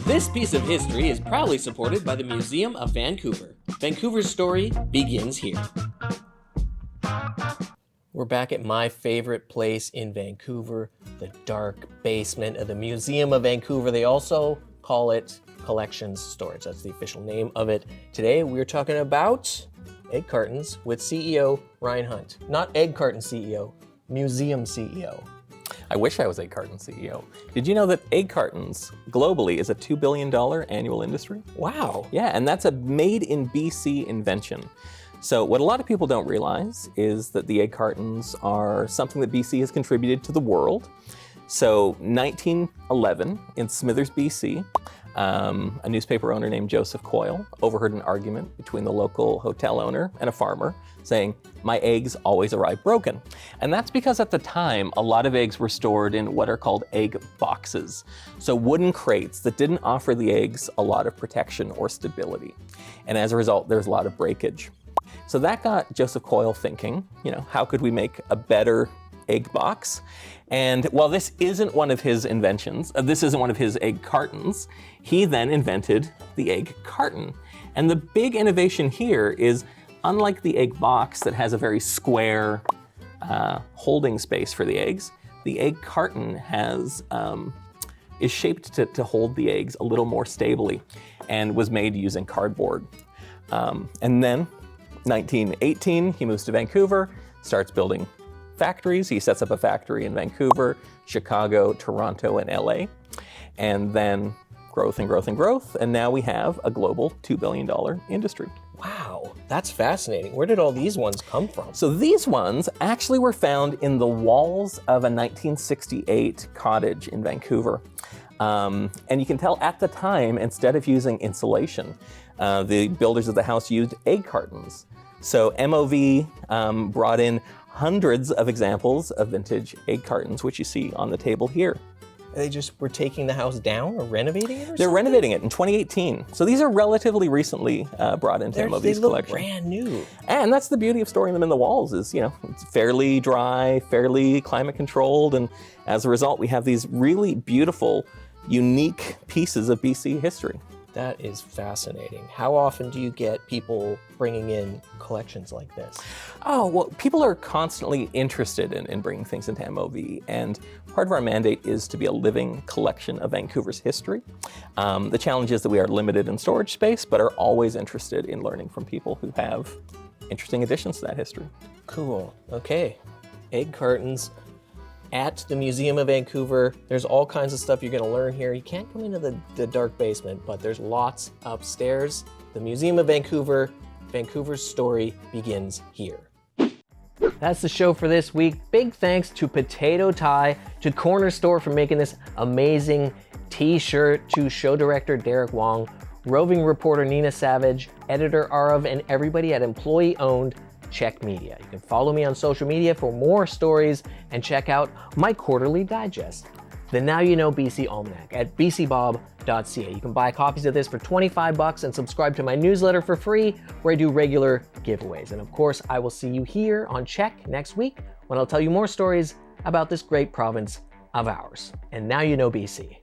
This piece of history is proudly supported by the Museum of Vancouver. Vancouver's story begins here. We're back at my favorite place in Vancouver, the dark basement of the Museum of Vancouver. They also call it Collections Storage. That's the official name of it. Today we're talking about egg cartons with CEO Ryan Hunt. Not egg carton CEO, museum CEO. I wish I was egg carton CEO. Did you know that egg cartons globally is a $2 billion annual industry? Wow. Yeah, and that's a made in BC invention. So what a lot of people don't realize is that the egg cartons are something that BC has contributed to the world. So 1911 in Smithers, BC, a newspaper owner named Joseph Coyle overheard an argument between the local hotel owner and a farmer saying, "My eggs always arrive broken." And that's because at the time, a lot of eggs were stored in what are called egg boxes. So wooden crates that didn't offer the eggs a lot of protection or stability. And as a result, there's a lot of breakage. So that got Joseph Coyle thinking, how could we make a better egg box? And while this isn't one of his inventions, this isn't one of his egg cartons, he then invented the egg carton. And the big innovation here is, unlike the egg box that has a very square holding space for the eggs, the egg carton is shaped to hold the eggs a little more stably and was made using cardboard. And then 1918, he moves to Vancouver, starts building factories. He sets up a factory in Vancouver, Chicago, Toronto, and LA. And then growth and growth and growth. And now we have a global $2 billion industry. Wow, that's fascinating. Where did all these ones come from? So these ones actually were found in the walls of a 1968 cottage in Vancouver. And you can tell at the time, instead of using insulation, the builders of the house used egg cartons. So MOV brought in hundreds of examples of vintage egg cartons, which you see on the table here. They just were taking the house down or renovating it or They're renovating it in 2018. So these are relatively recently brought into MOV's collection. They look brand new. And that's the beauty of storing them in the walls is, it's fairly dry, fairly climate controlled. And as a result, we have these really beautiful, unique pieces of BC history. That is fascinating. How often do you get people bringing in collections like this? Oh, well, people are constantly interested in bringing things into MOV, and part of our mandate is to be a living collection of Vancouver's history. The challenge is that we are limited in storage space, but are always interested in learning from people who have interesting additions to that history. Cool. Okay. Egg cartons at the Museum of Vancouver. There's all kinds of stuff you're going to learn here. You can't come into the dark basement, but there's lots upstairs. The Museum of Vancouver, Vancouver's story begins here. That's the show for this week. Big thanks to Potato Tie, to Corner Store for making this amazing t-shirt, to show director Derek Wong, roving reporter Nina Savage, editor Arav, and everybody at employee-owned CHEK Media. You can follow me on social media for more stories and check out my quarterly digest, the Now You Know BC Almanac, at bcbob.ca. You can buy copies of this for $25 and subscribe to my newsletter for free, where I do regular giveaways. And of course, I will see you here on CHEK next week when I'll tell you more stories about this great province of ours. And now you know BC.